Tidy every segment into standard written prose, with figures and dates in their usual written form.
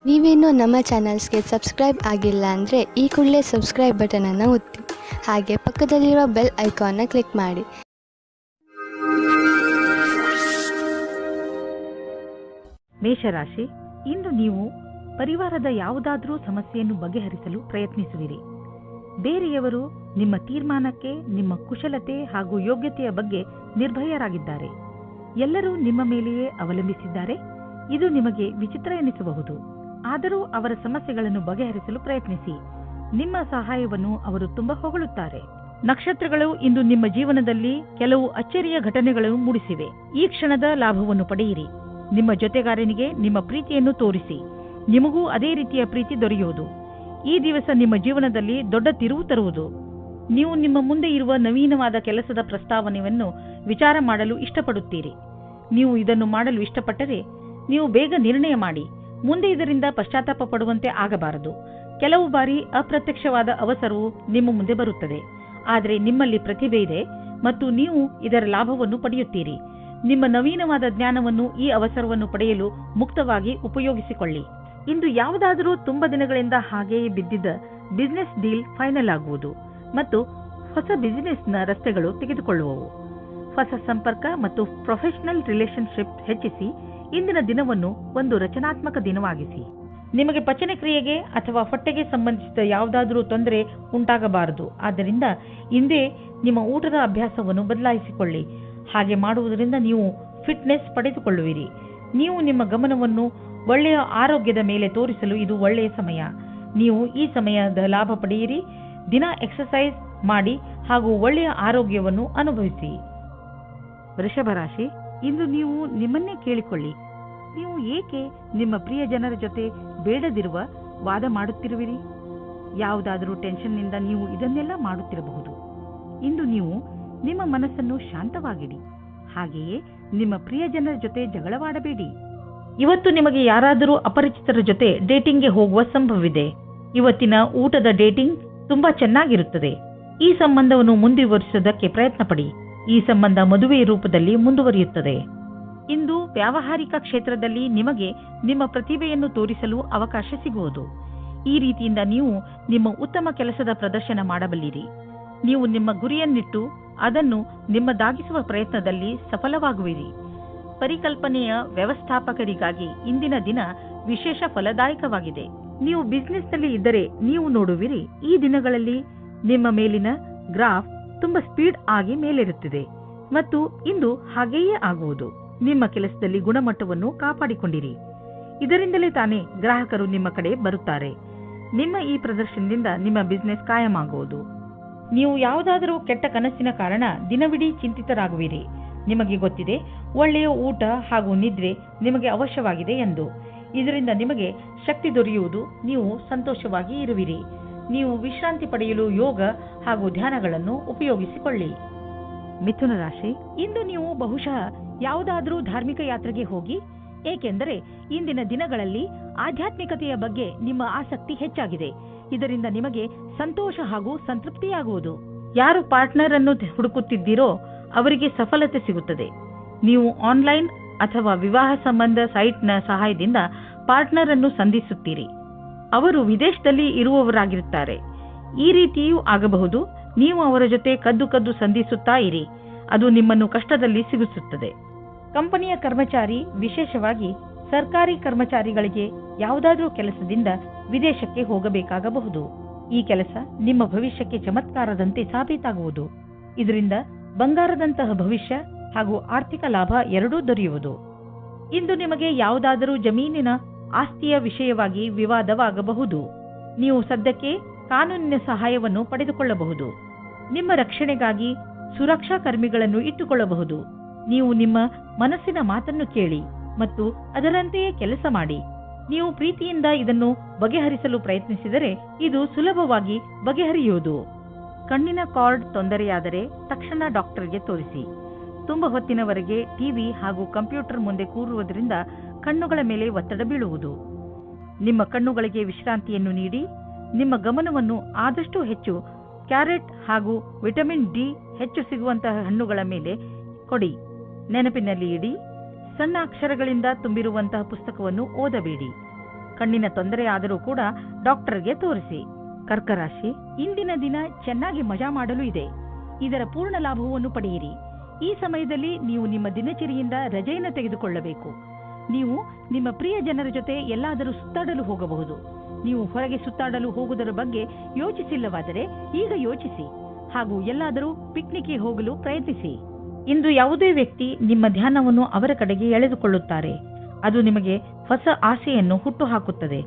ನೀವೇನೂ ನಮ್ಮ ಚಾನಲ್ಸ್ಗೆ ಸಬ್ಸ್ಕ್ರೈಬ್ ಆಗಿಲ್ಲ ಅಂದರೆ ಈ ಕೂಡಲೇ ಸಬ್ಸ್ಕ್ರೈಬ್ ಬಟನನ್ನು ಒತ್ತಿ ಹಾಗೆ ಪಕ್ಕದಲ್ಲಿರುವ ಬೆಲ್ ಐಕಾನ್ನ ಕ್ಲಿಕ್ ಮಾಡಿ. ಮೇಷರಾಶಿ, ಇಂದು ನೀವು ಪರಿವಾರದ ಯಾವುದಾದರೂ ಸಮಸ್ಯೆಯನ್ನು ಬಗೆಹರಿಸಲು ಪ್ರಯತ್ನಿಸುವಿರಿ. ಬೇರೆಯವರು ನಿಮ್ಮ ತೀರ್ಮಾನಕ್ಕೆ, ನಿಮ್ಮ ಕುಶಲತೆ ಹಾಗೂ ಯೋಗ್ಯತೆಯ ಬಗ್ಗೆ ನಿರ್ಭಯರಾಗಿದ್ದಾರೆ. ಎಲ್ಲರೂ ನಿಮ್ಮ ಮೇಲೆಯೇ ಅವಲಂಬಿಸಿದ್ದಾರೆ. ಇದು ನಿಮಗೆ ವಿಚಿತ್ರ ಎನಿಸಬಹುದು. ಆದರೂ ಅವರ ಸಮಸ್ಯೆಗಳನ್ನು ಬಗೆಹರಿಸಲು ಪ್ರಯತ್ನಿಸಿ. ನಿಮ್ಮ ಸಹಾಯವನ್ನು ಅವರು ತುಂಬಾ ಹೊಗಳುತ್ತಾರೆ. ನಕ್ಷತ್ರಗಳು ಇಂದು ನಿಮ್ಮ ಜೀವನದಲ್ಲಿ ಕೆಲವು ಅಚ್ಚರಿಯ ಘಟನೆಗಳನ್ನು ಮೂಡಿಸಿವೆ. ಈ ಕ್ಷಣದ ಲಾಭವನ್ನು ಪಡೆಯಿರಿ. ನಿಮ್ಮ ಜೊತೆಗಾರನಿಗೆ ನಿಮ್ಮ ಪ್ರೀತಿಯನ್ನು ತೋರಿಸಿ. ನಿಮಗೂ ಅದೇ ರೀತಿಯ ಪ್ರೀತಿ ದೊರೆಯುವುದು. ಈ ದಿವಸ ನಿಮ್ಮ ಜೀವನದಲ್ಲಿ ದೊಡ್ಡ ತಿರುವು ತರುವುದು. ನೀವು ನಿಮ್ಮ ಮುಂದೆ ಇರುವ ನವೀನವಾದ ಕೆಲಸದ ಪ್ರಸ್ತಾವನೆಯನ್ನು ವಿಚಾರ ಮಾಡಲು ಇಷ್ಟಪಡುತ್ತೀರಿ. ನೀವು ಇದನ್ನು ಮಾಡಲು ಇಷ್ಟಪಟ್ಟರೆ ನೀವು ಬೇಗ ನಿರ್ಣಯ ಮಾಡಿ. ಮುಂದೆ ಇದರಿಂದ ಪಶ್ಚಾತ್ತಾಪ ಪಡುವಂತೆ ಆಗಬಾರದು. ಕೆಲವು ಬಾರಿ ಅಪ್ರತ್ಯಕ್ಷವಾದ ಅವಸರವು ನಿಮ್ಮ ಮುಂದೆ ಬರುತ್ತದೆ. ಆದರೆ ನಿಮ್ಮಲ್ಲಿ ಪ್ರತಿಭೆ ಇದೆ ಮತ್ತು ನೀವು ಇದರ ಲಾಭವನ್ನು ಪಡೆಯುತ್ತೀರಿ. ನಿಮ್ಮ ನವೀನವಾದ ಜ್ಞಾನವನ್ನು ಈ ಅವಸರವನ್ನು ಪಡೆಯಲು ಮುಕ್ತವಾಗಿ ಉಪಯೋಗಿಸಿಕೊಳ್ಳಿ. ಇಂದು ಯಾವುದಾದರೂ ತುಂಬಾ ದಿನಗಳಿಂದ ಹಾಗೆಯೇ ಬಿದ್ದಿದ್ದ ಬಿಸಿನೆಸ್ ಡೀಲ್ ಫೈನಲ್ ಆಗುವುದು ಮತ್ತು ಹೊಸ ಬಿಸಿನೆಸ್ನ ರಸ್ತೆಗಳು ತೆಗೆದುಕೊಳ್ಳುವವು. ಹೊಸ ಸಂಪರ್ಕ ಮತ್ತು ಪ್ರೊಫೆಷನಲ್ ರಿಲೇಶನ್ಶಿಪ್ ಹೆಚ್ಚಿಸಿ. ಇಂದಿನ ದಿನವನ್ನು ಒಂದು ರಚನಾತ್ಮಕ ದಿನವಾಗಿಸಿ. ನಿಮಗೆ ಪಚನ ಕ್ರಿಯೆಗೆ ಅಥವಾ ಹೊಟ್ಟೆಗೆ ಸಂಬಂಧಿಸಿದ ಯಾವುದಾದರೂ ತೊಂದರೆ ಉಂಟಾಗಬಾರದು. ಆದ್ದರಿಂದ ಇಂದೇ ನಿಮ್ಮ ಊಟದ ಅಭ್ಯಾಸವನ್ನು ಬದಲಾಯಿಸಿಕೊಳ್ಳಿ. ಹಾಗೆ ಮಾಡುವುದರಿಂದ ನೀವು ಫಿಟ್ನೆಸ್ ಪಡೆದುಕೊಳ್ಳುವಿರಿ. ನೀವು ನಿಮ್ಮ ಗಮನವನ್ನು ಒಳ್ಳೆಯ ಆರೋಗ್ಯದ ಮೇಲೆ ತೋರಿಸಲು ಇದು ಒಳ್ಳೆಯ ಸಮಯ. ನೀವು ಈ ಸಮಯದ ಲಾಭ ಪಡೆಯಿರಿ. ದಿನ ಎಕ್ಸರ್ಸೈಸ್ ಮಾಡಿ ಹಾಗೂ ಒಳ್ಳೆಯ ಆರೋಗ್ಯವನ್ನು ಅನುಭವಿಸಿ. ವೃಷಭ ರಾಶಿ, ಇಂದು ನೀವು ನಿಮ್ಮನ್ನೇ ಕೇಳಿಕೊಳ್ಳಿ. ನೀವು ಏಕೆ ನಿಮ್ಮ ಪ್ರಿಯ ಜನರ ಜೊತೆ ಬೇಡದಿರುವ ವಾದ ಮಾಡುತ್ತಿರುವಿರಿ? ಯಾವುದಾದರೂ ಟೆನ್ಷನ್ನಿಂದ ನೀವು ಇದನ್ನೆಲ್ಲ ಮಾಡುತ್ತಿರಬಹುದು. ಇಂದು ನೀವು ನಿಮ್ಮ ಮನಸ್ಸನ್ನು ಶಾಂತವಾಗಿಡಿ. ಹಾಗೆಯೇ ನಿಮ್ಮ ಪ್ರಿಯ ಜನರ ಜೊತೆ ಜಗಳವಾಡಬೇಡಿ. ಇವತ್ತು ನಿಮಗೆ ಯಾರಾದರೂ ಅಪರಿಚಿತರ ಜೊತೆ ಡೇಟಿಂಗ್ಗೆ ಹೋಗುವ ಸಂಭವವಿದೆ. ಇವತ್ತಿನ ಊಟದ ಡೇಟಿಂಗ್ ತುಂಬಾ ಚೆನ್ನಾಗಿರುತ್ತದೆ. ಈ ಸಂಬಂಧವನ್ನು ಮುಂದುವರಿಸುವುದಕ್ಕೆ ಪ್ರಯತ್ನ ಪಡಿ. ಈ ಸಂಬಂಧ ಮದುವೆಯ ರೂಪದಲ್ಲಿ ಮುಂದುವರಿಯುತ್ತದೆ. ಇಂದು ವ್ಯಾವಹಾರಿಕ ಕ್ಷೇತ್ರದಲ್ಲಿ ನಿಮಗೆ ನಿಮ್ಮ ಪ್ರತಿಭೆಯನ್ನು ತೋರಿಸಲು ಅವಕಾಶ ಸಿಗುವುದು. ಈ ರೀತಿಯಿಂದ ನೀವು ನಿಮ್ಮ ಉತ್ತಮ ಕೆಲಸದ ಪ್ರದರ್ಶನ ಮಾಡಬಲ್ಲಿರಿ. ನೀವು ನಿಮ್ಮ ಗುರಿಯನ್ನಿಟ್ಟು ಅದನ್ನು ನಿಮ್ಮದಾಗಿಸುವ ಪ್ರಯತ್ನದಲ್ಲಿ ಸಫಲವಾಗುವಿರಿ. ಪರಿಕಲ್ಪನೆಯ ವ್ಯವಸ್ಥಾಪಕರಿಗಾಗಿ ಇಂದಿನ ದಿನ ವಿಶೇಷ ಫಲದಾಯಕವಾಗಿದೆ. ನೀವು ಬಿಸಿನೆಸ್ನಲ್ಲಿ ಇದ್ದರೆ ನೀವು ನೋಡುವಿರಿ, ಈ ದಿನಗಳಲ್ಲಿ ನಿಮ್ಮ ಮೇಲಿನ ಗ್ರಾಫ್ ತುಂಬಾ ಸ್ಪೀಡ್ ಆಗಿ ಮೇಲೇರುತ್ತಿದೆ ಮತ್ತು ಇಂದು ಹಾಗೆಯೇ ಆಗುವುದು. ನಿಮ್ಮ ಕೆಲಸದಲ್ಲಿ ಗುಣಮಟ್ಟವನ್ನು ಕಾಪಾಡಿಕೊಂಡಿರಿ. ಇದರಿಂದಲೇ ತಾನೇ ಗ್ರಾಹಕರು ನಿಮ್ಮ ಕಡೆ ಬರುತ್ತಾರೆ. ನಿಮ್ಮ ಈ ಪ್ರದರ್ಶನದಿಂದ ನಿಮ್ಮ ಬಿಸಿನೆಸ್ ಕಾಯಮಾಗುವುದು. ನೀವು ಯಾವುದಾದರೂ ಕೆಟ್ಟ ಕನಸಿನ ಕಾರಣ ದಿನವಿಡೀ ಚಿಂತಿತರಾಗುವಿರಿ. ನಿಮಗೆ ಗೊತ್ತಿದೆ, ಒಳ್ಳೆಯ ಊಟ ಹಾಗೂ ನಿದ್ರೆ ನಿಮಗೆ ಅವಶ್ಯವಾಗಿದೆ ಎಂದು. ಇದರಿಂದ ನಿಮಗೆ ಶಕ್ತಿ ದೊರೆಯುವುದು. ನೀವು ಸಂತೋಷವಾಗಿ ಇರುವಿರಿ. ನೀವು ವಿಶ್ರಾಂತಿ ಪಡೆಯಲು ಯೋಗ ಹಾಗೂ ಧ್ಯಾನಗಳನ್ನು ಉಪಯೋಗಿಸಿಕೊಳ್ಳಿ. ಮಿಥುನ ರಾಶಿ, ಇಂದು ನೀವು ಬಹುಶಃ ಯಾವುದಾದರೂ ಧಾರ್ಮಿಕ ಯಾತ್ರೆಗೆ ಹೋಗಿ. ಏಕೆಂದರೆ ಇಂದಿನ ದಿನಗಳಲ್ಲಿ ಆಧ್ಯಾತ್ಮಿಕತೆಯ ಬಗ್ಗೆ ನಿಮ್ಮ ಆಸಕ್ತಿ ಹೆಚ್ಚಾಗಿದೆ. ಇದರಿಂದ ನಿಮಗೆ ಸಂತೋಷ ಹಾಗೂ ಸಂತೃಪ್ತಿಯಾಗುವುದು. ಯಾರು ಪಾರ್ಟ್ನರ್ ಅನ್ನು ಹುಡುಕುತ್ತಿದ್ದೀರೋ ಅವರಿಗೆ ಸಫಲತೆ ಸಿಗುತ್ತದೆ. ನೀವು ಆನ್ಲೈನ್ ಅಥವಾ ವಿವಾಹ ಸಂಬಂಧ ಸೈಟ್ನ ಸಹಾಯದಿಂದ ಪಾರ್ಟ್ನರ್ ಅನ್ನು ಸಂಧಿಸುತ್ತೀರಿ. ಅವರು ವಿದೇಶದಲ್ಲಿ ಇರುವವರಾಗಿರುತ್ತಾರೆ. ಈ ರೀತಿಯೂ ಆಗಬಹುದು. ನೀವು ಅವರ ಜೊತೆ ಕದ್ದು ಸಂಧಿಸುತ್ತಾ ಇರಿ. ಅದು ನಿಮ್ಮನ್ನು ಕಷ್ಟದಲ್ಲಿ ಸಿಗಿಸುತ್ತದೆ. ಕಂಪನಿಯ ಕರ್ಮಚಾರಿ, ವಿಶೇಷವಾಗಿ ಸರ್ಕಾರಿ ಕರ್ಮಚಾರಿಗಳಿಗೆ ಯಾವುದಾದರೂ ಕೆಲಸದಿಂದ ವಿದೇಶಕ್ಕೆ ಹೋಗಬೇಕಾಗಬಹುದು. ಈ ಕೆಲಸ ನಿಮ್ಮ ಭವಿಷ್ಯಕ್ಕೆ ಚಮತ್ಕಾರದಂತೆ ಸಾಬೀತಾಗುವುದು. ಇದರಿಂದ ಬಂಗಾರದಂತಹ ಭವಿಷ್ಯ ಹಾಗೂ ಆರ್ಥಿಕ ಲಾಭ ಎರಡೂ ದೊರೆಯುವುದು. ಇಂದು ನಿಮಗೆ ಯಾವುದಾದರೂ ಜಮೀನಿನ ಆಸ್ತಿಯ ವಿಷಯವಾಗಿ ವಿವಾದವಾಗಬಹುದು. ನೀವು ಸದ್ಯಕ್ಕೆ ಕಾನೂನಿನ ಸಹಾಯವನ್ನು ಪಡೆದುಕೊಳ್ಳಬಹುದು. ನಿಮ್ಮ ರಕ್ಷಣೆಗಾಗಿ ಸುರಕ್ಷಾ ಕರ್ಮಿಗಳನ್ನು ಇಟ್ಟುಕೊಳ್ಳಬಹುದು. ನೀವು ನಿಮ್ಮ ಮನಸ್ಸಿನ ಮಾತನ್ನು ಕೇಳಿ ಮತ್ತು ಅದರಂತೆಯೇ ಕೆಲಸ ಮಾಡಿ. ನೀವು ಪ್ರೀತಿಯಿಂದ ಇದನ್ನು ಬಗೆಹರಿಸಲು ಪ್ರಯತ್ನಿಸಿದರೆ ಇದು ಸುಲಭವಾಗಿ ಬಗೆಹರಿಯುವುದು. ಕಣ್ಣಿನ ಕಾರ್ಡ್ ತೊಂದರೆಯಾದರೆ ತಕ್ಷಣ ಡಾಕ್ಟರ್ಗೆ ತೋರಿಸಿ. ತುಂಬ ಹೊತ್ತಿನವರೆಗೆ ಟಿವಿ ಹಾಗೂ ಕಂಪ್ಯೂಟರ್ ಮುಂದೆ ಕೂರುವುದರಿಂದ ಕಣ್ಣುಗಳ ಮೇಲೆ ಒತ್ತಡ ಬೀಳುವುದು. ನಿಮ್ಮ ಕಣ್ಣುಗಳಿಗೆ ವಿಶ್ರಾಂತಿಯನ್ನು ನೀಡಿ. ನಿಮ್ಮ ಗಮನವನ್ನು ಆದಷ್ಟು ಹೆಚ್ಚು ಕ್ಯಾರೆಟ್ ಹಾಗೂ ವಿಟಮಿನ್ ಡಿ ಹೆಚ್ಚು ಸಿಗುವಂತಹ ಹಣ್ಣುಗಳ ಮೇಲೆ ಕೊಡಿ. ನೆನಪಿನಲ್ಲಿ ಇಡಿ, ಸಣ್ಣ ಅಕ್ಷರಗಳಿಂದ ತುಂಬಿರುವಂತಹ ಪುಸ್ತಕವನ್ನು ಓದಬೇಡಿ. ಕಣ್ಣಿನ ತೊಂದರೆ ಆದರೂ ಕೂಡ ಡಾಕ್ಟರ್ಗೆ ತೋರಿಸಿ. ಕರ್ಕರಾಶಿ, ಇಂದಿನ ದಿನ ಚೆನ್ನಾಗಿ ಮಜಾ ಮಾಡಲು ಇದೆ. ಇದರ ಪೂರ್ಣ ಲಾಭವನ್ನು ಪಡೆಯಿರಿ. ಈ ಸಮಯದಲ್ಲಿ ನೀವು ನಿಮ್ಮ ದಿನಚರಿಯಿಂದ ರಜೆಯನ್ನು ತೆಗೆದುಕೊಳ್ಳಬೇಕು. ನೀವು ನಿಮ್ಮ ಪ್ರಿಯ ಜನರ ಜೊತೆ ಎಲ್ಲಾದರೂ ಸುತ್ತಾಡಲು ಹೋಗಬಹುದು. ನೀವು ಹೊರಗೆ ಸುತ್ತಾಡಲು ಹೋಗುವುದರ ಬಗ್ಗೆ ಯೋಚಿಸಿಲ್ಲವಾದರೆ ಈಗ ಯೋಚಿಸಿ, ಹಾಗೂ ಎಲ್ಲಾದರೂ ಪಿಕ್ನಿಕ್ಗೆ ಹೋಗಲು ಪ್ರಯತ್ನಿಸಿ. ಇಂದು ಯಾವುದೇ ವ್ಯಕ್ತಿ ನಿಮ್ಮ ಧ್ಯಾನವನ್ನು ಅವರ ಕಡೆಗೆ ಎಳೆದುಕೊಳ್ಳುತ್ತಾರೆ. ಅದು ನಿಮಗೆ ಹೊಸ ಆಸೆಯನ್ನು ಹುಟ್ಟುಹಾಕುತ್ತದೆ.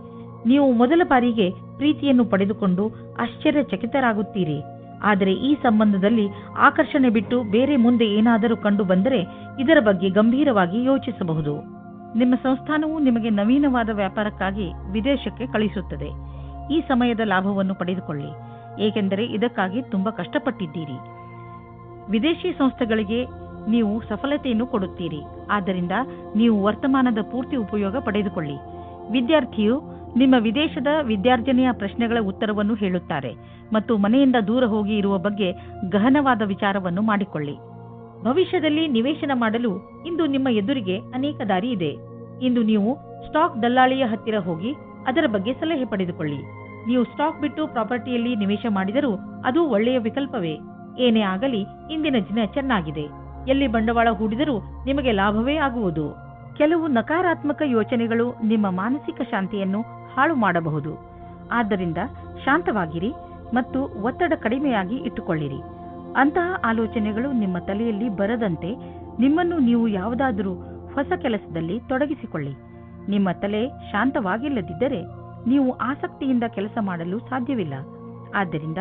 ನೀವು ಮೊದಲ ಬಾರಿಗೆ ಪ್ರೀತಿಯನ್ನು ಪಡೆದುಕೊಂಡು ಆಶ್ಚರ್ಯಚಕಿತರಾಗುತ್ತೀರಿ. ಆದರೆ ಈ ಸಂಬಂಧದಲ್ಲಿ ಆಕರ್ಷಣೆ ಬಿಟ್ಟು ಬೇರೆ ಮುಂದೆ ಏನಾದರೂ ಕಂಡು ಬಂದರೆ ಇದರ ಬಗ್ಗೆ ಗಂಭೀರವಾಗಿ ಯೋಚಿಸಬಹುದು. ನಿಮ್ಮ ಸಂಸ್ಥಾನವು ನಿಮಗೆ ನವೀನವಾದ ವ್ಯಾಪಾರಕ್ಕಾಗಿ ವಿದೇಶಕ್ಕೆ ಕಳಿಸುತ್ತದೆ. ಈ ಸಮಯದ ಲಾಭವನ್ನು ಪಡೆದುಕೊಳ್ಳಿ, ಏಕೆಂದರೆ ಇದಕ್ಕಾಗಿ ತುಂಬಾ ಕಷ್ಟಪಟ್ಟಿದ್ದೀರಿ. ವಿದೇಶಿ ಸಂಸ್ಥೆಗಳಿಗೆ ನೀವು ಸಫಲತೆಯನ್ನು ಕೊಡುತ್ತೀರಿ. ಆದ್ದರಿಂದ ನೀವು ವರ್ತಮಾನದ ಪೂರ್ತಿ ಉಪಯೋಗ ಪಡೆದುಕೊಳ್ಳಿ. ವಿದ್ಯಾರ್ಥಿಯು ನಿಮ್ಮ ವಿದೇಶದ ವಿದ್ಯಾರ್ಜನೆಯ ಪ್ರಶ್ನೆಗಳ ಉತ್ತರವನ್ನು ಹೇಳುತ್ತಾರೆ ಮತ್ತು ಮನೆಯಿಂದ ದೂರ ಹೋಗಿ ಇರುವ ಬಗ್ಗೆ ಗಹನವಾದ ವಿಚಾರವನ್ನು ಮಾಡಿಕೊಳ್ಳಿ. ಭವಿಷ್ಯದಲ್ಲಿ ನಿವೇಶನ ಮಾಡಲು ಇಂದು ನಿಮ್ಮ ಎದುರಿಗೆ ಅನೇಕ ದಾರಿ ಇದೆ. ಇಂದು ನೀವು ಸ್ಟಾಕ್ ದಲ್ಲಾಳಿಯ ಹತ್ತಿರ ಹೋಗಿ ಅದರ ಬಗ್ಗೆ ಸಲಹೆ ಪಡೆದುಕೊಳ್ಳಿ. ನೀವು ಸ್ಟಾಕ್ ಬಿಟ್ಟು ಪ್ರಾಪರ್ಟಿಯಲ್ಲಿ ನಿವೇಶ ಮಾಡಿದರೂ ಅದು ಒಳ್ಳೆಯ ವಿಕಲ್ಪವೇ. ಏನೇ ಆಗಲಿ ಇಂದಿನ ದಿನ ಚೆನ್ನಾಗಿದೆ. ಎಲ್ಲಿ ಬಂಡವಾಳ ಹೂಡಿದರೂ ನಿಮಗೆ ಲಾಭವೇ ಆಗುವುದು. ಕೆಲವು ನಕಾರಾತ್ಮಕ ಯೋಚನೆಗಳು ನಿಮ್ಮ ಮಾನಸಿಕ ಶಾಂತಿಯನ್ನು ಹಾಳು ಮಾಡಬಹುದು. ಆದ್ದರಿಂದ ಶಾಂತವಾಗಿರಿ ಮತ್ತು ಒತ್ತಡ ಕಡಿಮೆಯಾಗಿ ಇಟ್ಟುಕೊಳ್ಳಿರಿ. ಅಂತಹ ಆಲೋಚನೆಗಳು ನಿಮ್ಮ ತಲೆಯಲ್ಲಿ ಬರದಂತೆ ನಿಮ್ಮನ್ನು ನೀವು ಯಾವುದಾದರೂ ಹೊಸ ಕೆಲಸದಲ್ಲಿ ತೊಡಗಿಸಿಕೊಳ್ಳಿ. ನಿಮ್ಮ ತಲೆ ಶಾಂತವಾಗಿಲ್ಲದಿದ್ದರೆ ನೀವು ಆಸಕ್ತಿಯಿಂದ ಕೆಲಸ ಮಾಡಲು ಸಾಧ್ಯವಿಲ್ಲ. ಆದ್ದರಿಂದ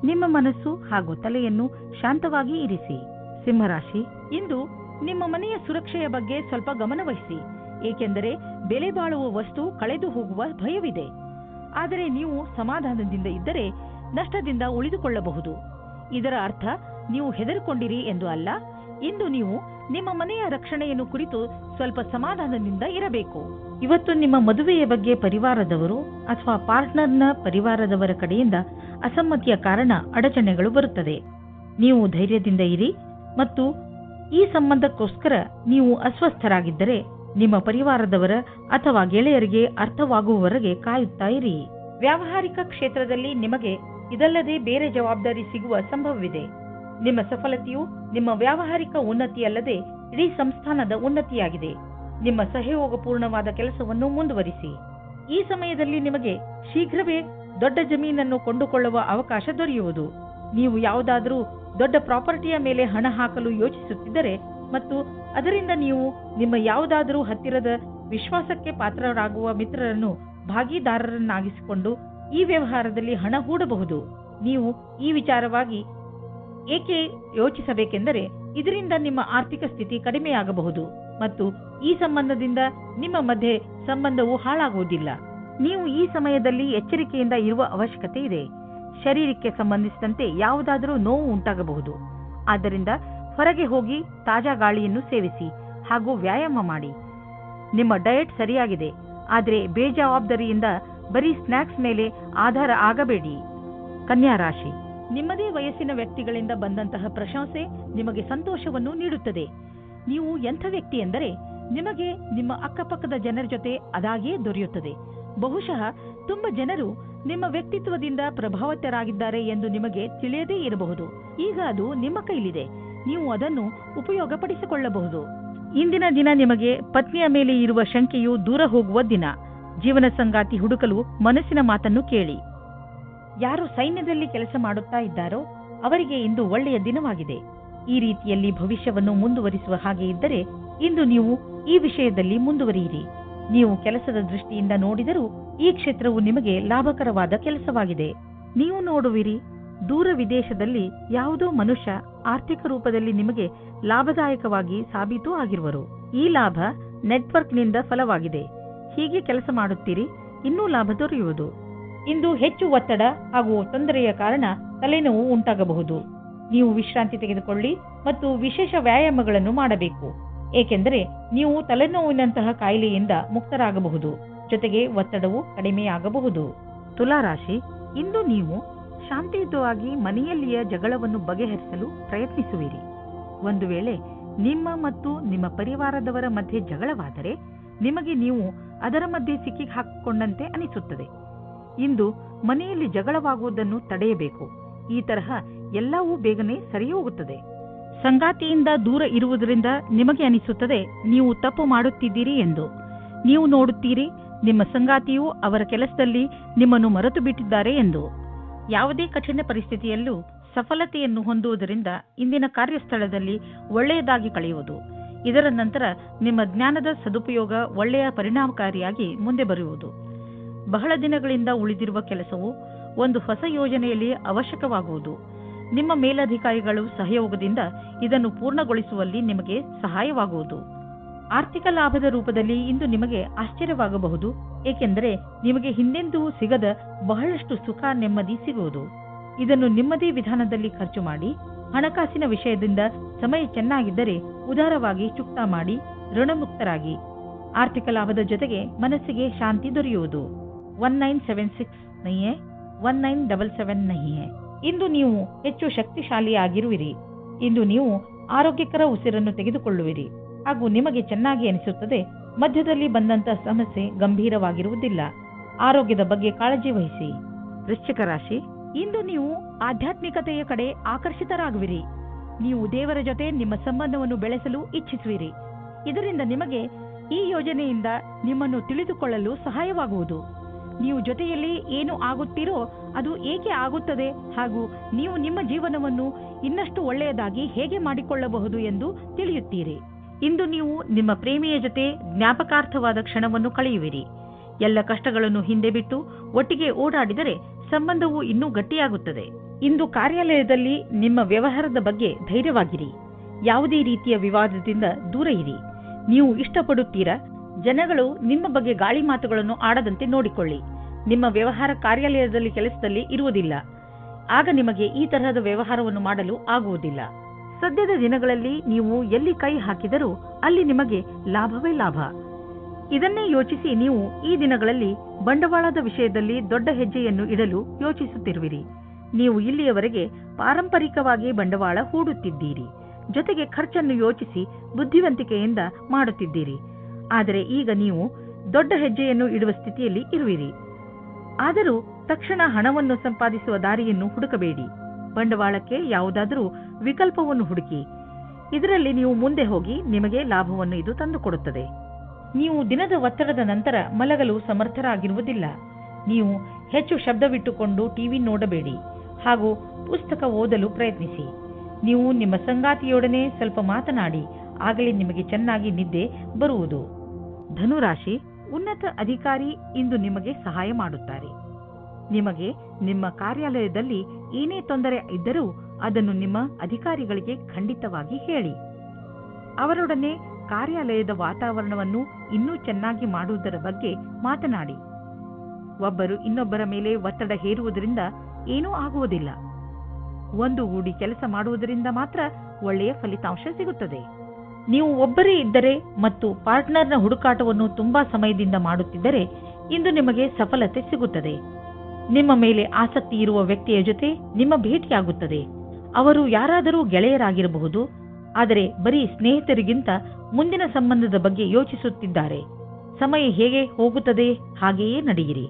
ನಿಮ್ಮ ಮನಸ್ಸು ಹಾಗೂ ತಲೆಯನ್ನು ಶಾಂತವಾಗಿ ಇರಿಸಿ. ಸಿಂಹರಾಶಿ, ಇಂದು ನಿಮ್ಮ ಮನೆಯ ಸುರಕ್ಷೆಯ ಬಗ್ಗೆ ಸ್ವಲ್ಪ ಗಮನವಹಿಸಿ, ಏಕೆಂದರೆ ಬೆಲೆ ಬಾಳುವ ವಸ್ತು ಕಳೆದು ಹೋಗುವ ಭಯವಿದೆ. ಆದರೆ ನೀವು ಸಮಾಧಾನದಿಂದ ಇದ್ದರೆ ನಷ್ಟದಿಂದ ಉಳಿದುಕೊಳ್ಳಬಹುದು. ಇದರ ಅರ್ಥ ನೀವು ಹೆದರಿಕೊಂಡಿರಿ ಎಂದು ಅಲ್ಲ. ಇಂದು ನೀವು ನಿಮ್ಮ ಮನೆಯ ರಕ್ಷಣೆಯನ್ನು ಕುರಿತು ಸ್ವಲ್ಪ ಸಮಾಧಾನದಿಂದ ಇರಬೇಕು. ಇವತ್ತು ನಿಮ್ಮ ಮದುವೆಯ ಬಗ್ಗೆ ಪರಿವಾರದವರು ಅಥವಾ ಪಾರ್ಟ್ನರ್ನ ಪರಿವಾರದವರ ಕಡೆಯಿಂದ ಅಸಮ್ಮತಿಯ ಕಾರಣ ಅಡಚಣೆಗಳು ಬರುತ್ತದೆ. ನೀವು ಧೈರ್ಯದಿಂದ ಇರಿ ಮತ್ತು ಈ ಸಂಬಂಧಕ್ಕೋಸ್ಕರ ನೀವು ಅಸ್ವಸ್ಥರಾಗಿದ್ದರೆ ನಿಮ್ಮ ಪರಿವಾರದವರ ಅಥವಾ ಗೆಳೆಯರಿಗೆ ಅರ್ಥವಾಗುವವರೆಗೆ ಕಾಯುತ್ತಾ ಇರಿ. ವ್ಯಾವಹಾರಿಕ ಕ್ಷೇತ್ರದಲ್ಲಿ ನಿಮಗೆ ಇದಲ್ಲದೆ ಬೇರೆ ಜವಾಬ್ದಾರಿ ಸಿಗುವ ಸಂಭವವಿದೆ. ನಿಮ್ಮ ಸಫಲತೆಯು ನಿಮ್ಮ ವ್ಯಾವಹಾರಿಕ ಉನ್ನತಿಯಲ್ಲದೆ ಇಡೀ ಸಂಸ್ಥಾನದ ಉನ್ನತಿಯಾಗಿದೆ. ನಿಮ್ಮ ಸಹಯೋಗಪೂರ್ಣವಾದ ಕೆಲಸವನ್ನು ಮುಂದುವರಿಸಿ. ಈ ಸಮಯದಲ್ಲಿ ನಿಮಗೆ ಶೀಘ್ರವೇ ದೊಡ್ಡ ಜಮೀನನ್ನು ಕೊಂಡುಕೊಳ್ಳುವ ಅವಕಾಶ ದೊರೆಯುವುದು. ನೀವು ಯಾವುದಾದರೂ ದೊಡ್ಡ ಪ್ರಾಪರ್ಟಿಯ ಮೇಲೆ ಹಣ ಹಾಕಲು ಯೋಚಿಸುತ್ತಿದ್ದರೆ ಮತ್ತು ಅದರಿಂದ ನೀವು ನಿಮ್ಮ ಯಾವುದಾದರೂ ಹತ್ತಿರದ ವಿಶ್ವಾಸಕ್ಕೆ ಪಾತ್ರರಾಗುವ ಮಿತ್ರರನ್ನು ಭಾಗಿದಾರರನ್ನಾಗಿಸಿಕೊಂಡು ಈ ವ್ಯವಹಾರದಲ್ಲಿ ಹಣ ಹೂಡಬಹುದು. ನೀವು ಈ ವಿಚಾರವಾಗಿ ಏಕೆ ಯೋಚಿಸಬೇಕೆಂದರೆ ಇದರಿಂದ ನಿಮ್ಮ ಆರ್ಥಿಕ ಸ್ಥಿತಿ ಕಡಿಮೆಯಾಗಬಹುದು ಮತ್ತು ಈ ಸಂಬಂಧದಿಂದ ನಿಮ್ಮ ಮಧ್ಯೆ ಸಂಬಂಧವು ಹಾಳಾಗುವುದಿಲ್ಲ. ನೀವು ಈ ಸಮಯದಲ್ಲಿ ಎಚ್ಚರಿಕೆಯಿಂದ ಇರುವ ಅವಶ್ಯಕತೆ ಇದೆ. ಶರೀರಕ್ಕೆ ಸಂಬಂಧಿಸಿದಂತೆ ಯಾವುದಾದರೂ ನೋವು ಉಂಟಾಗಬಹುದು. ಆದ್ದರಿಂದ ಹೊರಗೆ ಹೋಗಿ ತಾಜಾ ಗಾಳಿಯನ್ನು ಸೇವಿಸಿ ಹಾಗೂ ವ್ಯಾಯಾಮ ಮಾಡಿ. ನಿಮ್ಮ ಡಯಟ್ ಸರಿಯಾಗಿದೆ, ಆದರೆ ಬೇಜವಾಬ್ದಾರಿಯಿಂದ ಬರೀ ಸ್ನ್ಯಾಕ್ಸ್ ಮೇಲೆ ಆಧಾರ ಆಗಬೇಡಿ. ಕನ್ಯಾ ರಾಶಿ, ನಿಮ್ಮದೇ ವಯಸ್ಸಿನ ವ್ಯಕ್ತಿಗಳಿಂದ ಬಂದಂತಹ ಪ್ರಶಂಸೆ ನಿಮಗೆ ಸಂತೋಷವನ್ನು ನೀಡುತ್ತದೆ. ನೀವು ಎಂಥ ವ್ಯಕ್ತಿ ಎಂದರೆ ನಿಮಗೆ ನಿಮ್ಮ ಅಕ್ಕಪಕ್ಕದ ಜನರ ಜೊತೆ ಅದಾಗಿಯೇ ದೊರೆಯುತ್ತದೆ. ಬಹುಶಃ ತುಂಬ ಜನರು ನಿಮ್ಮ ವ್ಯಕ್ತಿತ್ವದಿಂದ ಪ್ರಭಾವಿತರಾಗಿದ್ದಾರೆ ಎಂದು ನಿಮಗೆ ತಿಳಿಯದೇ ಇರಬಹುದು. ಈಗ ಅದು ನಿಮ್ಮ ಕೈಲಿದೆ, ನೀವು ಅದನ್ನು ಉಪಯೋಗಪಡಿಸಿಕೊಳ್ಳಬಹುದು. ಇಂದಿನ ದಿನ ನಿಮಗೆ ಪತ್ನಿಯ ಮೇಲೆ ಇರುವ ಶಂಕೆಯು ದೂರ ಹೋಗುವ ದಿನ. ಜೀವನ ಸಂಗಾತಿ ಹುಡುಕಲು ಮನಸ್ಸಿನ ಮಾತನ್ನು ಕೇಳಿ. ಯಾರು ಸೈನ್ಯದಲ್ಲಿ ಕೆಲಸ ಮಾಡುತ್ತಾ ಇದ್ದಾರೋ ಅವರಿಗೆ ಇಂದು ಒಳ್ಳೆಯ ದಿನವಾಗಿದೆ. ಈ ರೀತಿಯಲ್ಲಿ ಭವಿಷ್ಯವನ್ನು ಮುಂದುವರಿಸುವ ಹಾಗೆ ಇದ್ದರೆ ಇಂದು ನೀವು ಈ ವಿಷಯದಲ್ಲಿ ಮುಂದುವರಿಯಿರಿ. ನೀವು ಕೆಲಸದ ದೃಷ್ಟಿಯಿಂದ ನೋಡಿದರೂ ಈ ಕ್ಷೇತ್ರವು ನಿಮಗೆ ಲಾಭಕರವಾದ ಕೆಲಸವಾಗಿದೆ. ನೀವು ನೋಡುವಿರಿ, ದೂರ ವಿದೇಶದಲ್ಲಿ ಯಾವುದೋ ಮನುಷ್ಯ ಆರ್ಥಿಕ ರೂಪದಲ್ಲಿ ನಿಮಗೆ ಲಾಭದಾಯಕವಾಗಿ ಸಾಬೀತು ಆಗಿರುವರು. ಈ ಲಾಭ ನೆಟ್ವರ್ಕ್ನಿಂದ ಫಲವಾಗಿದೆ. ಹೀಗೆ ಕೆಲಸ ಮಾಡುತ್ತೀರಿ, ಇನ್ನೂ ಲಾಭ ದೊರೆಯುವುದು. ಇಂದು ಹೆಚ್ಚು ಒತ್ತಡ ಹಾಗೂ ತೊಂದರೆಯ ಕಾರಣ ತಲೆನೋವು ಉಂಟಾಗಬಹುದು. ನೀವು ವಿಶ್ರಾಂತಿ ತೆಗೆದುಕೊಳ್ಳಿ ಮತ್ತು ವಿಶೇಷ ವ್ಯಾಯಾಮಗಳನ್ನು ಮಾಡಬೇಕು, ಏಕೆಂದರೆ ನೀವು ತಲೆನೋವಿನಂತಹ ಕಾಯಿಲೆಯಿಂದ ಮುಕ್ತರಾಗಬಹುದು. ಜೊತೆಗೆ ಒತ್ತಡವು ಕಡಿಮೆಯಾಗಬಹುದು. ತುಲಾರಾಶಿ, ಇಂದು ನೀವು ಶಾಂತಿಯುತವಾಗಿ ಮನೆಯಲ್ಲಿಯ ಜಗಳವನ್ನು ಬಗೆಹರಿಸಲು ಪ್ರಯತ್ನಿಸುವಿರಿ. ಒಂದು ವೇಳೆ ನಿಮ್ಮ ಮತ್ತು ನಿಮ್ಮ ಪರಿವಾರದವರ ಮಧ್ಯೆ ಜಗಳವಾದರೆ ನಿಮಗೆ ನೀವು ಅದರ ಮಧ್ಯೆ ಸಿಕ್ಕಿ ಹಾಕಿಕೊಂಡಂತೆ ಅನಿಸುತ್ತದೆ. ಇಂದು ಮನೆಯಲ್ಲಿ ಜಗಳವಾಗುವುದನ್ನು ತಡೆಯಬೇಕು. ಈ ತರಹ ಎಲ್ಲವೂ ಬೇಗನೆ ಸರಿ ಹೋಗುತ್ತದೆ. ಸಂಗಾತಿಯಿಂದ ದೂರ ಇರುವುದರಿಂದ ನಿಮಗೆ ಅನಿಸುತ್ತದೆ ನೀವು ತಪ್ಪು ಮಾಡುತ್ತಿದ್ದೀರಿ ಎಂದು. ನೀವು ನೋಡುತ್ತೀರಿ ನಿಮ್ಮ ಸಂಗಾತಿಯು ಅವರ ಕೆಲಸದಲ್ಲಿ ನಿಮ್ಮನ್ನು ಮರೆತು ಬಿಟ್ಟಿದ್ದಾರೆ ಎಂದು. ಯಾವುದೇ ಕಠಿಣ ಪರಿಸ್ಥಿತಿಯಲ್ಲೂ ಸಫಲತೆಯನ್ನು ಹೊಂದುವುದರಿಂದ ಇಂದಿನ ಕಾರ್ಯಸ್ಥಳದಲ್ಲಿ ಒಳ್ಳೆಯದಾಗಿ ಕಳೆಯುವುದು. ಇದರ ನಂತರ ನಿಮ್ಮ ಜ್ಞಾನದ ಸದುಪಯೋಗ ಒಳ್ಳೆಯ ಪರಿಣಾಮಕಾರಿಯಾಗಿ ಮುಂದೆ ಬರುವುದು. ಬಹಳ ದಿನಗಳಿಂದ ಉಳಿದಿರುವ ಕೆಲಸವು ಒಂದು ಹೊಸ ಯೋಜನೆಯಲ್ಲಿ ಅವಶ್ಯಕವಾಗುವುದು. ನಿಮ್ಮ ಮೇಲಧಿಕಾರಿಗಳು ಸಹಯೋಗದಿಂದ ಇದನ್ನು ಪೂರ್ಣಗೊಳಿಸುವಲ್ಲಿ ನಿಮಗೆ ಸಹಾಯವಾಗುವುದು. ಆರ್ಥಿಕ ಲಾಭದ ರೂಪದಲ್ಲಿ ಇಂದು ನಿಮಗೆ ಆಶ್ಚರ್ಯವಾಗಬಹುದು, ಏಕೆಂದರೆ ನಿಮಗೆ ಹಿಂದೆಂದೂ ಸಿಗದ ಬಹಳಷ್ಟು ಸುಖ ನೆಮ್ಮದಿ ಸಿಗುವುದು. ಇದನ್ನು ನಿಮ್ಮದೇ ವಿಧಾನದಲ್ಲಿ ಖರ್ಚು ಮಾಡಿ, ಹಣಕಾಸಿನ ವಿಷಯದಿಂದ ಸಮಯ ಚೆನ್ನಾಗಿದ್ದರೆ ಉದಾರವಾಗಿ ಚುಕ್ತಾ ಮಾಡಿ ಋಣಮುಕ್ತರಾಗಿ. ಆರ್ಥಿಕ ಲಾಭದ ಜೊತೆಗೆ ಮನಸ್ಸಿಗೆ ಶಾಂತಿ ದೊರೆಯುವುದು. 1976 नहीं है 1977 नहीं है. ಇಂದು ನೀವು ಹೆಚ್ಚು ಶಕ್ತಿಶಾಲಿಯಾಗಿರುವಿರಿ. ಇಂದು ನೀವು ಆರೋಗ್ಯಕರ ಉಸಿರನ್ನು ತೆಗೆದುಕೊಳ್ಳುವಿರಿ ಹಾಗೂ ನಿಮಗೆ ಚೆನ್ನಾಗಿ ಅನಿಸುತ್ತದೆ. ಮಧ್ಯದಲ್ಲಿ ಬಂದಂತಹ ಸಮಸ್ಯೆ ಗಂಭೀರವಾಗಿರುವುದಿಲ್ಲ. ಆರೋಗ್ಯದ ಬಗ್ಗೆ ಕಾಳಜಿ ವಹಿಸಿ. ವೃಶ್ಚಿಕ ರಾಶಿ, ಇಂದು ನೀವು ಆಧ್ಯಾತ್ಮಿಕತೆಯ ಕಡೆ ಆಕರ್ಷಿತರಾಗುವಿರಿ. ನೀವು ದೇವರ ಜೊತೆ ನಿಮ್ಮ ಸಂಬಂಧವನ್ನು ಬೆಳೆಸಲು ಇಚ್ಛಿಸುವಿರಿ. ಇದರಿಂದ ನಿಮಗೆ ಈ ಯೋಜನೆಯಿಂದ ನಿಮ್ಮನ್ನು ತಿಳಿದುಕೊಳ್ಳಲು ಸಹಾಯವಾಗುವುದು. ನೀವು ಜೊತೆಯಲ್ಲಿ ಏನು ಆಗುತ್ತೀರೋ ಅದು ಏಕೆ ಆಗುತ್ತದೆ ಹಾಗೂ ನೀವು ನಿಮ್ಮ ಜೀವನವನ್ನು ಇನ್ನಷ್ಟು ಒಳ್ಳೆಯದಾಗಿ ಹೇಗೆ ಮಾಡಿಕೊಳ್ಳಬಹುದು ಎಂದು ತಿಳಿಯುತ್ತೀರಿ. ಇಂದು ನೀವು ನಿಮ್ಮ ಪ್ರೇಮಿಯ ಜೊತೆ ಜ್ಞಾಪಕಾರ್ಥವಾದ ಕ್ಷಣವನ್ನು ಕಳೆಯುವಿರಿ. ಎಲ್ಲ ಕಷ್ಟಗಳನ್ನು ಹಿಂದೆ ಬಿಟ್ಟು ಒಟ್ಟಿಗೆ ಓಡಾಡಿದರೆ ಸಂಬಂಧವು ಇನ್ನೂ ಗಟ್ಟಿಯಾಗುತ್ತದೆ. ಇಂದು ಕಾರ್ಯಾಲಯದಲ್ಲಿ ನಿಮ್ಮ ವ್ಯವಹಾರದ ಬಗ್ಗೆ ಧೈರ್ಯವಾಗಿರಿ. ಯಾವುದೇ ರೀತಿಯ ವಿವಾದದಿಂದ ದೂರ ಇರಿ. ನೀವು ಇಷ್ಟಪಡುತ್ತೀರಾ? ಜನಗಳು ನಿಮ್ಮ ಬಗ್ಗೆ ಗಾಳಿ ಮಾತುಗಳನ್ನು ಆಡದಂತೆ ನೋಡಿಕೊಳ್ಳಿ. ನಿಮ್ಮ ವ್ಯವಹಾರ ಕಾರ್ಯಾಲಯದಲ್ಲಿ ಕೆಲಸದಲ್ಲಿ ಇರುವುದಿಲ್ಲ. ಆಗ ನಿಮಗೆ ಈ ತರಹದ ವ್ಯವಹಾರವನ್ನು ಮಾಡಲು ಆಗುವುದಿಲ್ಲ. ಸದ್ಯದ ದಿನಗಳಲ್ಲಿ ನೀವು ಎಲ್ಲಿ ಕೈ ಹಾಕಿದರೂ ಅಲ್ಲಿ ನಿಮಗೆ ಲಾಭವೇ ಲಾಭ. ಇದನ್ನೇ ಯೋಚಿಸಿ ನೀವು ಈ ದಿನಗಳಲ್ಲಿ ಬಂಡವಾಳದ ವಿಷಯದಲ್ಲಿ ದೊಡ್ಡ ಹೆಜ್ಜೆಯನ್ನು ಇಡಲು ಯೋಚಿಸುತ್ತಿರುವಿರಿ. ನೀವು ಇಲ್ಲಿಯವರೆಗೆ ಪಾರಂಪರಿಕವಾಗಿ ಬಂಡವಾಳ ಹೂಡುತ್ತಿದ್ದೀರಿ. ಜೊತೆಗೆ ಖರ್ಚನ್ನು ಯೋಚಿಸಿ ಬುದ್ಧಿವಂತಿಕೆಯಿಂದ ಮಾಡುತ್ತಿದ್ದೀರಿ. ಆದರೆ ಈಗ ನೀವು ದೊಡ್ಡ ಹೆಜ್ಜೆಯನ್ನು ಇಡುವ ಸ್ಥಿತಿಯಲ್ಲಿ ಇರುವಿರಿ. ಆದರೂ ತಕ್ಷಣ ಹಣವನ್ನು ಸಂಪಾದಿಸುವ ದಾರಿಯನ್ನು ಹುಡುಕಬೇಡಿ. ಬಂಡವಾಳಕ್ಕೆ ಯಾವುದಾದರೂ ವಿಕಲ್ಪವನ್ನು ಹುಡುಕಿ. ಇದರಲ್ಲಿ ನೀವು ಮುಂದೆ ಹೋಗಿ ನಿಮಗೆ ಲಾಭವನ್ನು ಇದು ತಂದುಕೊಡುತ್ತದೆ. ನೀವು ದಿನದ ಒತ್ತಡದ ನಂತರ ಮಲಗಲು ಸಮರ್ಥರಾಗಿರುವುದಿಲ್ಲ. ನೀವು ಹೆಚ್ಚು ಶಬ್ದವಿಟ್ಟುಕೊಂಡು ಟಿವಿ ನೋಡಬೇಡಿ ಹಾಗೂ ಪುಸ್ತಕ ಓದಲು ಪ್ರಯತ್ನಿಸಿ. ನೀವು ನಿಮ್ಮ ಸಂಗಾತಿಯೊಡನೆ ಸ್ವಲ್ಪ ಮಾತನಾಡಿ. ಆಗಲೇ ನಿಮಗೆ ಚೆನ್ನಾಗಿ ನಿದ್ದೆ ಬರುವುದು. ಧನುರಾಶಿ, ಉನ್ನತ ಅಧಿಕಾರಿ ಇಂದು ನಿಮಗೆ ಸಹಾಯ ಮಾಡುತ್ತಾರೆ. ನಿಮಗೆ ನಿಮ್ಮ ಕಾರ್ಯಾಲಯದಲ್ಲಿ ಏನೇ ತೊಂದರೆ ಇದ್ದರೂ ಅದನ್ನು ನಿಮ್ಮ ಅಧಿಕಾರಿಗಳಿಗೆ ಖಂಡಿತವಾಗಿ ಹೇಳಿ. ಅವರೊಡನೆ ಕಾರ್ಯಾಲಯದ ವಾತಾವರಣವನ್ನು ಇನ್ನೂ ಚೆನ್ನಾಗಿ ಮಾಡುವುದರ ಬಗ್ಗೆ ಮಾತನಾಡಿ. ಒಬ್ಬರು ಇನ್ನೊಬ್ಬರ ಮೇಲೆ ಒತ್ತಡ ಹೇರುವುದರಿಂದ ಏನೂ ಆಗುವುದಿಲ್ಲ. ಒಂದುಗೂಡಿ ಕೆಲಸ ಮಾಡುವುದರಿಂದ ಮಾತ್ರ ಒಳ್ಳೆಯ ಫಲಿತಾಂಶ ಸಿಗುತ್ತದೆ. ನೀವು ಒಬ್ಬರೇ ಇದ್ದರೆ ಮತ್ತು ಪಾರ್ಟ್ನರ್ನ ಹುಡುಕಾಟವನ್ನು ತುಂಬಾ ಸಮಯದಿಂದ ಮಾಡುತ್ತಿದ್ದರೆ ಇಂದು ನಿಮಗೆ ಸಫಲತೆ ಸಿಗುತ್ತದೆ. ನಿಮ್ಮ ಮೇಲೆ ಆಸಕ್ತಿ ಇರುವ ವ್ಯಕ್ತಿಯ ಜೊತೆ ನಿಮ್ಮ ಭೇಟಿಯಾಗುತ್ತದೆ. ಅವರು ಯಾರಾದರೂ ಗೆಳೆಯರಾಗಿರಬಹುದು, ಆದರೆ ಬರೀ ಸ್ನೇಹಿತರಿಗಿಂತ ಮುಂದಿನ ಸಂಬಂಧದ ಬಗ್ಗೆ ಯೋಚಿಸುತ್ತಿದ್ದಾರೆ. ಸಮಯ ಹೇಗೆ ಹೋಗುತ್ತದೆ ಹಾಗೆಯೇ ನಡೆಯಿರಿ.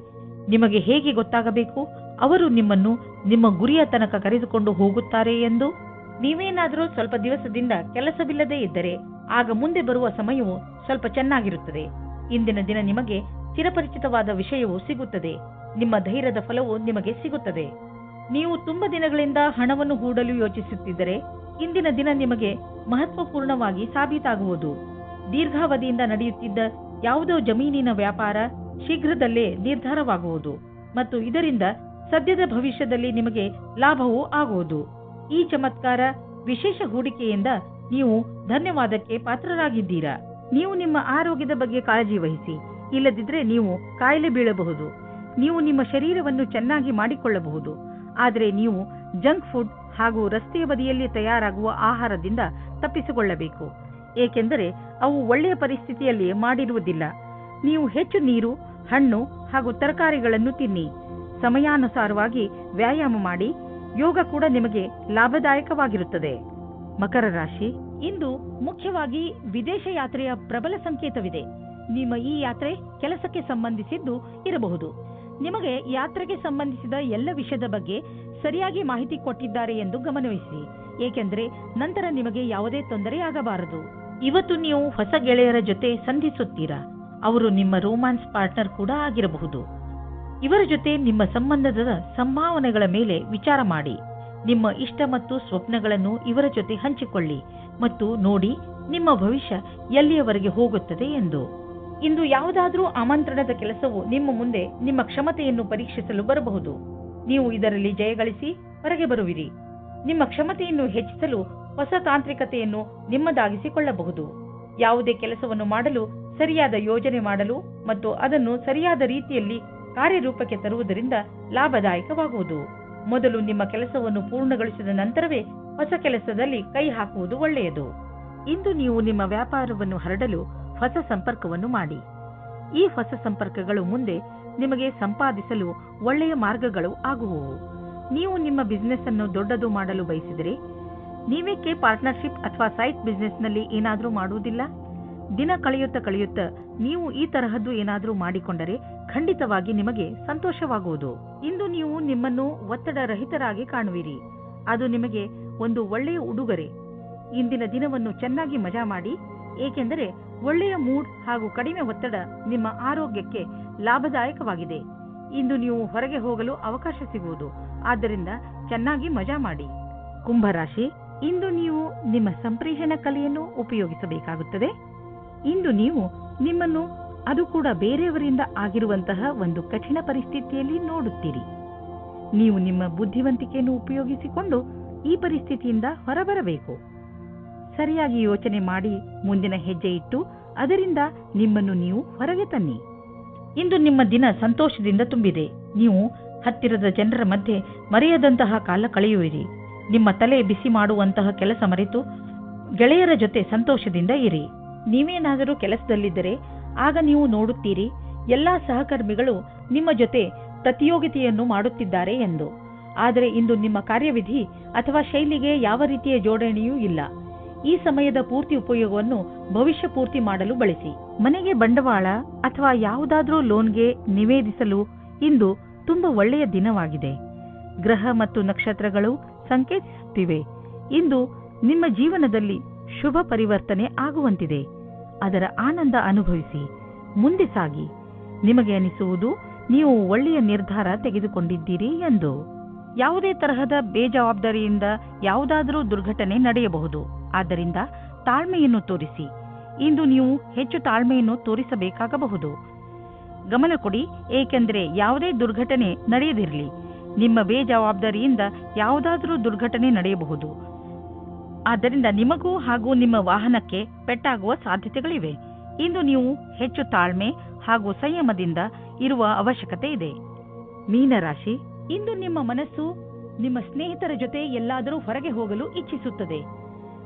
ನಿಮಗೆ ಹೇಗೆ ಗೊತ್ತಾಗಬೇಕು ಅವರು ನಿಮ್ಮನ್ನು ನಿಮ್ಮ ಗುರಿಯ ತನಕ ಕರೆದುಕೊಂಡು ಹೋಗುತ್ತಾರೆ ಎಂದು? ನೀವೇನಾದರೂ ಸ್ವಲ್ಪ ದಿವಸದಿಂದ ಕೆಲಸವಿಲ್ಲದೆ ಇದ್ದರೆ ಆಗ ಮುಂದೆ ಬರುವ ಸಮಯವು ಸ್ವಲ್ಪ ಚೆನ್ನಾಗಿರುತ್ತದೆ. ಇಂದಿನ ದಿನ ನಿಮಗೆ ಚಿರಪರಿಚಿತವಾದ ವಿಷಯವು ಸಿಗುತ್ತದೆ. ನಿಮ್ಮ ಧೈರ್ಯದ ಫಲವು ನಿಮಗೆ ಸಿಗುತ್ತದೆ. ನೀವು ತುಂಬಾ ದಿನಗಳಿಂದ ಹಣವನ್ನು ಹೂಡಲು ಯೋಚಿಸುತ್ತಿದ್ದರೆ ಇಂದಿನ ದಿನ ನಿಮಗೆ ಮಹತ್ವಪೂರ್ಣವಾಗಿ ಸಾಬೀತಾಗುವುದು. ದೀರ್ಘಾವಧಿಯಿಂದ ನಡೆಯುತ್ತಿದ್ದ ಯಾವುದೋ ಜಮೀನಿನ ವ್ಯಾಪಾರ ಶೀಘ್ರದಲ್ಲೇ ನಿರ್ಧಾರವಾಗುವುದು ಮತ್ತು ಇದರಿಂದ ಸದ್ಯದ ಭವಿಷ್ಯದಲ್ಲಿ ನಿಮಗೆ ಲಾಭವೂ ಆಗುವುದು. ಈ ಚಮತ್ಕಾರ ವಿಶೇಷ ಹೂಡಿಕೆಯಿಂದ ನೀವು ಧನ್ಯವಾದಕ್ಕೆ ಪಾತ್ರರಾಗಿದ್ದೀರಾ. ನೀವು ನಿಮ್ಮ ಆರೋಗ್ಯದ ಬಗ್ಗೆ ಕಾಳಜಿ ವಹಿಸಿ. ಇಲ್ಲದಿದ್ದರೆ ನೀವು ಕಾಯಿಲೆ ಬೀಳಬಹುದು. ನೀವು ನಿಮ್ಮ ಶರೀರವನ್ನು ಚೆನ್ನಾಗಿ ಮಾಡಿಕೊಳ್ಳಬಹುದು. ಆದರೆ ನೀವು ಜಂಕ್ ಫುಡ್ ಹಾಗೂ ರಸ್ತೆಯ ಬದಿಯಲ್ಲಿ ತಯಾರಾಗುವ ಆಹಾರದಿಂದ ತಪ್ಪಿಸಿಕೊಳ್ಳಬೇಕು. ಏಕೆಂದರೆ ಅವು ಒಳ್ಳೆಯ ಪರಿಸ್ಥಿತಿಯಲ್ಲಿ ಮಾಡಿರುವುದಿಲ್ಲ. ನೀವು ಹೆಚ್ಚು ನೀರು, ಹಣ್ಣು ಹಾಗೂ ತರಕಾರಿಗಳನ್ನು ತಿನ್ನಿ. ಸಮಯಾನುಸಾರವಾಗಿ ವ್ಯಾಯಾಮ ಮಾಡಿ. ಯೋಗ ಕೂಡ ನಿಮಗೆ ಲಾಭದಾಯಕವಾಗಿರುತ್ತದೆ. ಮಕರ ರಾಶಿ, ಇಂದು ಮುಖ್ಯವಾಗಿ ವಿದೇಶ ಯಾತ್ರೆಯ ಪ್ರಬಲ ಸಂಕೇತವಿದೆ. ನಿಮ್ಮ ಈ ಯಾತ್ರೆ ಕೆಲಸಕ್ಕೆ ಸಂಬಂಧಿಸಿದ್ದು ಇರಬಹುದು. ನಿಮಗೆ ಯಾತ್ರೆಗೆ ಸಂಬಂಧಿಸಿದ ಎಲ್ಲ ವಿಷಯದ ಬಗ್ಗೆ ಸರಿಯಾಗಿ ಮಾಹಿತಿ ಕೊಟ್ಟಿದ್ದಾರೆ ಎಂದು ಗಮನವಹಿಸಿ, ಏಕೆಂದರೆ ನಂತರ ನಿಮಗೆ ಯಾವುದೇ ತೊಂದರೆಯಾಗಬಾರದು. ಇವತ್ತು ನೀವು ಹೊಸ ಗೆಳೆಯರ ಜೊತೆ ಸಂಧಿಸುತ್ತೀರಾ. ಅವರು ನಿಮ್ಮ ರೋಮ್ಯಾನ್ಸ್ ಪಾರ್ಟ್ನರ್ ಕೂಡ ಆಗಿರಬಹುದು. ಇವರ ಜೊತೆ ನಿಮ್ಮ ಸಂಬಂಧದ ಸಂಭಾವನೆಗಳ ಮೇಲೆ ವಿಚಾರ ಮಾಡಿ. ನಿಮ್ಮ ಇಷ್ಟ ಮತ್ತು ಸ್ವಪ್ನಗಳನ್ನು ಇವರ ಜೊತೆ ಹಂಚಿಕೊಳ್ಳಿ ಮತ್ತು ನೋಡಿ ನಿಮ್ಮ ಭವಿಷ್ಯ ಎಲ್ಲಿಯವರೆಗೆ ಹೋಗುತ್ತದೆ ಎಂದು. ಇಂದು ಯಾವುದಾದ್ರೂ ಆಮಂತ್ರಣದ ಕೆಲಸವು ನಿಮ್ಮ ಮುಂದೆ ನಿಮ್ಮ ಕ್ಷಮತೆಯನ್ನು ಪರೀಕ್ಷಿಸಲು ಬರಬಹುದು. ನೀವು ಇದರಲ್ಲಿ ಜಯಗಳಿಸಿ ಹೊರಗೆ ಬರುವಿರಿ. ನಿಮ್ಮ ಕ್ಷಮತೆಯನ್ನು ಹೆಚ್ಚಿಸಲು ಹೊಸ ತಾಂತ್ರಿಕತೆಯನ್ನು ನಿಮ್ಮದಾಗಿಸಿಕೊಳ್ಳಬಹುದು. ಯಾವುದೇ ಕೆಲಸವನ್ನು ಮಾಡಲು ಸರಿಯಾದ ಯೋಜನೆ ಮಾಡಲು ಮತ್ತು ಅದನ್ನು ಸರಿಯಾದ ರೀತಿಯಲ್ಲಿ ಕಾರ್ಯರೂಪಕ್ಕೆ ತರುವುದರಿಂದ ಲಾಭದಾಯಕವಾಗುವುದು. ಮೊದಲು ನಿಮ್ಮ ಕೆಲಸವನ್ನು ಪೂರ್ಣಗೊಳಿಸಿದ ನಂತರವೇ ಹೊಸ ಕೆಲಸದಲ್ಲಿ ಕೈ ಹಾಕುವುದು ಒಳ್ಳೆಯದು. ಇಂದು ನೀವು ನಿಮ್ಮ ವ್ಯಾಪಾರವನ್ನು ಹರಡಲು ಹೊಸ ಸಂಪರ್ಕವನ್ನು ಮಾಡಿ. ಈ ಹೊಸ ಸಂಪರ್ಕಗಳು ಮುಂದೆ ನಿಮಗೆ ಸಂಪಾದಿಸಲು ಒಳ್ಳೆಯ ಮಾರ್ಗಗಳು ಆಗುವವು. ನೀವು ನಿಮ್ಮ ಬಿಸಿನೆಸ್ ಅನ್ನು ದೊಡ್ಡದು ಮಾಡಲು ಬಯಸಿದರೆ ನೀವೇಕೆ ಪಾರ್ಟ್ನರ್ಶಿಪ್ ಅಥವಾ ಸೈಟ್ ಬಿಸಿನೆಸ್ನಲ್ಲಿ ಏನಾದರೂ ಮಾಡುವುದಿಲ್ಲ? ದಿನ ಕಳೆಯುತ್ತಾ ನೀವು ಈ ತರಹದ್ದು ಏನಾದರೂ ಮಾಡಿಕೊಂಡರೆ ಖಂಡಿತವಾಗಿ ನಿಮಗೆ ಸಂತೋಷವಾಗುವುದು. ಇಂದು ನೀವು ನಿಮ್ಮನ್ನು ಒತ್ತಡ ರಹಿತರಾಗಿ ಕಾಣುವಿರಿ. ಅದು ನಿಮಗೆ ಒಂದು ಒಳ್ಳೆಯ ಉಡುಗೊರೆ. ಇಂದಿನ ದಿನವನ್ನು ಚೆನ್ನಾಗಿ ಮಜಾ ಮಾಡಿ, ಏಕೆಂದರೆ ಒಳ್ಳೆಯ ಮೂಡ್ ಹಾಗೂ ಕಡಿಮೆ ಒತ್ತಡ ನಿಮ್ಮ ಆರೋಗ್ಯಕ್ಕೆ ಲಾಭದಾಯಕವಾಗಿದೆ. ಇಂದು ನೀವು ಹೊರಗೆ ಹೋಗಲು ಅವಕಾಶ ಸಿಗುವುದು, ಆದ್ದರಿಂದ ಚೆನ್ನಾಗಿ ಮಜಾ ಮಾಡಿ. ಕುಂಭರಾಶಿ, ಇಂದು ನೀವು ನಿಮ್ಮ ಸಂಪ್ರೇಷಣ ಕಲೆಯನ್ನು ಉಪಯೋಗಿಸಬೇಕಾಗುತ್ತದೆ. ಇಂದು ನೀವು ನಿಮ್ಮನ್ನು, ಅದು ಕೂಡ ಬೇರೆಯವರಿಂದ ಆಗಿರುವಂತಹ ಒಂದು ಕಠಿಣ ಪರಿಸ್ಥಿತಿಯಲ್ಲಿ ನೋಡುತ್ತೀರಿ. ನೀವು ನಿಮ್ಮ ಬುದ್ಧಿವಂತಿಕೆಯನ್ನು ಉಪಯೋಗಿಸಿಕೊಂಡು ಈ ಪರಿಸ್ಥಿತಿಯಿಂದ ಹೊರಬರಬೇಕು. ಸರಿಯಾಗಿ ಯೋಚನೆ ಮಾಡಿ ಮುಂದಿನ ಹೆಜ್ಜೆ ಇಟ್ಟು ಅದರಿಂದ ನಿಮ್ಮನ್ನು ನೀವು ಹೊರಗೆ ತನ್ನಿ. ಇಂದು ನಿಮ್ಮ ದಿನ ಸಂತೋಷದಿಂದ ತುಂಬಿದೆ. ನೀವು ಹತ್ತಿರದ ಜನರ ಮಧ್ಯೆ ಮರೆಯದಂತಹ ಕಾಲ ಕಳೆಯುವಿರಿ. ನಿಮ್ಮ ತಲೆ ಬಿಸಿ ಮಾಡುವಂತಹ ಕೆಲಸ ಮರೆತು ಗೆಳೆಯರ ಜೊತೆ ಸಂತೋಷದಿಂದ ಇರಿ. ನೀವೇನಾದರೂ ಕೆಲಸದಲ್ಲಿದ್ದರೆ ಆಗ ನೀವು ನೋಡುತ್ತೀರಿ ಎಲ್ಲಾ ಸಹಕರ್ಮಿಗಳು ನಿಮ್ಮ ಜೊತೆ ಪ್ರತಿಯೋಗಿತೆಯನ್ನು ಮಾಡುತ್ತಿದ್ದಾರೆ ಎಂದು. ಆದರೆ ಇಂದು ನಿಮ್ಮ ಕಾರ್ಯವಿಧಿ ಅಥವಾ ಶೈಲಿಗೆ ಯಾವ ರೀತಿಯ ಜೋಡಣೆಯೂ ಇಲ್ಲ. ಈ ಸಮಯದ ಪೂರ್ತಿ ಉಪಯೋಗವನ್ನು ಭವಿಷ್ಯ ಪೂರ್ತಿ ಮಾಡಲು ಬಳಸಿ. ಮನೆಗೆ ಬಂಡವಾಳ ಅಥವಾ ಯಾವುದಾದ್ರೂ ಲೋನ್ಗೆ ನಿವೇದಿಸಲು ಇಂದು ತುಂಬಾ ಒಳ್ಳೆಯ ದಿನವಾಗಿದೆ. ಗ್ರಹ ಮತ್ತು ನಕ್ಷತ್ರಗಳು ಸಂಕೇತಿಸುತ್ತಿವೆ ಇಂದು ನಿಮ್ಮ ಜೀವನದಲ್ಲಿ ಶುಭ ಪರಿವರ್ತನೆ ಆಗುವಂತಿದೆ. ಅದರ ಆನಂದ ಅನುಭವಿಸಿ ಮುಂದೆ ಸಾಗಿ. ನಿಮಗೆ ಅನಿಸುವುದು ನೀವು ಒಳ್ಳೆಯ ನಿರ್ಧಾರ ತೆಗೆದುಕೊಂಡಿದ್ದೀರಿ ಎಂದು. ಯಾವುದೇ ತರಹದ ಬೇಜವಾಬ್ದಾರಿಯಿಂದ ಯಾವುದಾದರೂ ದುರ್ಘಟನೆ ನಡೆಯಬಹುದು. ಆದ್ದರಿಂದ ತಾಳ್ಮೆಯನ್ನು ತೋರಿಸಿ. ಇಂದು ನೀವು ಹೆಚ್ಚು ತಾಳ್ಮೆಯನ್ನು ತೋರಿಸಬೇಕಾಗಬಹುದು. ಗಮನ ಕೊಡಿ, ಏಕೆಂದರೆ ಯಾವುದೇ ದುರ್ಘಟನೆ ನಡೆಯದಿರಲಿ. ನಿಮ್ಮ ಬೇಜವಾಬ್ದಾರಿಯಿಂದ ಯಾವುದಾದರೂ ದುರ್ಘಟನೆ ನಡೆಯಬಹುದು. ಆದ್ದರಿಂದ ನಿಮಗೂ ಹಾಗೂ ನಿಮ್ಮ ವಾಹನಕ್ಕೆ ಪೆಟ್ಟಾಗುವ ಸಾಧ್ಯತೆಗಳಿವೆ. ಇಂದು ನೀವು ಹೆಚ್ಚು ತಾಳ್ಮೆ ಹಾಗೂ ಸಂಯಮದಿಂದ ಇರುವ ಅವಶ್ಯಕತೆ ಇದೆ. ಮೀನರಾಶಿ, ಇಂದು ನಿಮ್ಮ ಮನಸ್ಸು ನಿಮ್ಮ ಸ್ನೇಹಿತರ ಜೊತೆ ಎಲ್ಲಾದರೂ ಹೊರಗೆ ಹೋಗಲು ಇಚ್ಛಿಸುತ್ತದೆ.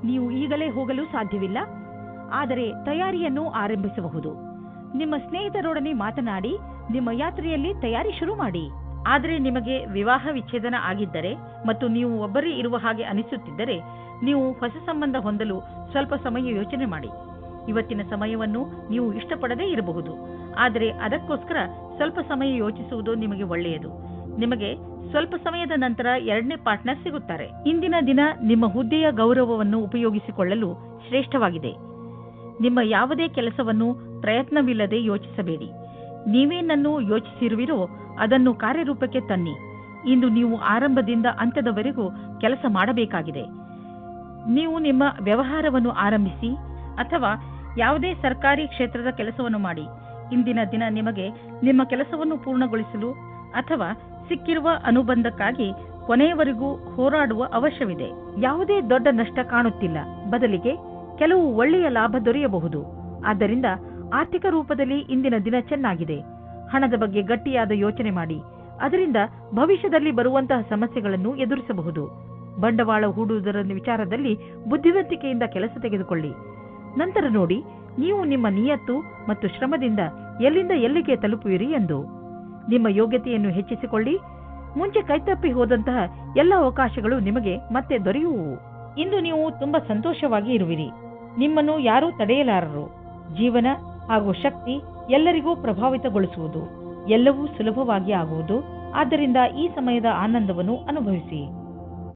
ನೀವು ಈಗಲೇ ಹೋಗಲು ಸಾಧ್ಯವಿಲ್ಲ, ಆದರೆ ತಯಾರಿಯನ್ನು ಆರಂಭಿಸಬಹುದು. ನಿಮ್ಮ ಸ್ನೇಹಿತರೊಡನೆ ಮಾತನಾಡಿ ನಿಮ್ಮ ಯಾತ್ರೆಯಲ್ಲಿ ತಯಾರಿ ಶುರು ಮಾಡಿ. ಆದರೆ ನಿಮಗೆ ವಿವಾಹ ವಿಚ್ಛೇದನ ಆಗಿದ್ದರೆ ಮತ್ತು ನೀವು ಒಬ್ಬರೇ ಇರುವ ಹಾಗೆ ಅನಿಸುತ್ತಿದ್ದರೆ ನೀವು ಹೊಸ ಸಂಬಂಧ ಹೊಂದಲು ಸ್ವಲ್ಪ ಸಮಯ ಯೋಚನೆ ಮಾಡಿ. ಇವತ್ತಿನ ಸಮಯವನ್ನು ನೀವು ಇಷ್ಟಪಡದೇ ಇರಬಹುದು, ಆದರೆ ಅದಕ್ಕೋಸ್ಕರ ಸ್ವಲ್ಪ ಸಮಯ ಯೋಚಿಸುವುದು ನಿಮಗೆ ಒಳ್ಳೆಯದು. ನಿಮಗೆ ಸ್ವಲ್ಪ ಸಮಯದ ನಂತರ ಎರಡನೇ ಪಾರ್ಟ್ನರ್ ಸಿಗುತ್ತಾರೆ. ಇಂದಿನ ದಿನ ನಿಮ್ಮ ಹುದ್ದೆಯ ಗೌರವವನ್ನು ಉಪಯೋಗಿಸಿಕೊಳ್ಳಲು ಶ್ರೇಷ್ಠವಾಗಿದೆ. ನಿಮ್ಮ ಯಾವುದೇ ಕೆಲಸವನ್ನು ಪ್ರಯತ್ನವಿಲ್ಲದೆ ಯೋಚಿಸಬೇಡಿ. ನೀವೇನನ್ನು ಯೋಚಿಸಿರುವಿರೋ ಅದನ್ನು ಕಾರ್ಯರೂಪಕ್ಕೆ ತನ್ನಿ. ಇಂದು ನೀವು ಆರಂಭದಿಂದ ಅಂತ್ಯದವರೆಗೂ ಕೆಲಸ ಮಾಡಬೇಕಾಗಿದೆ. ನೀವು ನಿಮ್ಮ ವ್ಯವಹಾರವನ್ನು ಆರಂಭಿಸಿ ಅಥವಾ ಯಾವುದೇ ಸರ್ಕಾರಿ ಕ್ಷೇತ್ರದ ಕೆಲಸವನ್ನು ಮಾಡಿ. ಇಂದಿನ ದಿನ ನಿಮಗೆ ನಿಮ್ಮ ಕೆಲಸವನ್ನು ಪೂರ್ಣಗೊಳಿಸಲು ಅಥವಾ ಸಿಕ್ಕಿರುವ ಅನುಬಂಧಕ್ಕಾಗಿ ಕೊನೆಯವರೆಗೂ ಹೋರಾಡುವ ಅವಶ್ಯವಿದೆ. ಯಾವುದೇ ದೊಡ್ಡ ನಷ್ಟ ಕಾಣುತ್ತಿಲ್ಲ, ಬದಲಿಗೆ ಕೆಲವು ಒಳ್ಳೆಯ ಲಾಭ ದೊರೆಯಬಹುದು. ಆದ್ದರಿಂದ ಆರ್ಥಿಕ ರೂಪದಲ್ಲಿ ಇಂದಿನ ದಿನ ಚೆನ್ನಾಗಿದೆ. ಹಣದ ಬಗ್ಗೆ ಗಟ್ಟಿಯಾದ ಯೋಚನೆ ಮಾಡಿ, ಅದರಿಂದ ಭವಿಷ್ಯದಲ್ಲಿ ಬರುವಂತಹ ಸಮಸ್ಯೆಗಳನ್ನು ಎದುರಿಸಬಹುದು. ಬಂಡವಾಳ ಹೂಡುವುದರ ವಿಚಾರದಲ್ಲಿ ಬುದ್ಧಿವಂತಿಕೆಯಿಂದ ಕೆಲಸ ತೆಗೆದುಕೊಳ್ಳಿ. ನಂತರ ನೋಡಿ ನೀವು ನಿಮ್ಮ ನಿಯತ್ತು ಮತ್ತು ಶ್ರಮದಿಂದ ಎಲ್ಲಿಂದ ಎಲ್ಲಿಗೆ ತಲುಪುವಿರಿ ಎಂದು. ನಿಮ್ಮ ಯೋಗ್ಯತೆಯನ್ನು ಹೆಚ್ಚಿಸಿಕೊಳ್ಳಿ. ಮುಂಚೆ ಕೈತಪ್ಪಿ ಹೋದಂತಹ ಎಲ್ಲ ಅವಕಾಶಗಳು ನಿಮಗೆ ಮತ್ತೆ ದೊರೆಯುವು. ಇಂದು ನೀವು ತುಂಬಾ ಸಂತೋಷವಾಗಿ ಇರುವಿರಿ. ನಿಮ್ಮನ್ನು ಯಾರೂ ತಡೆಯಲಾರರು. ಜೀವನ ಹಾಗೂ ಶಕ್ತಿ ಎಲ್ಲರಿಗೂ ಪ್ರಭಾವಿತಗೊಳಿಸುವುದು ಎಲ್ಲವೂ ಸುಲಭವಾಗಿ ಆಗುವುದು. ಆದ್ದರಿಂದ ಈ ಸಮಯದ ಆನಂದವನ್ನು ಅನುಭವಿಸಿ.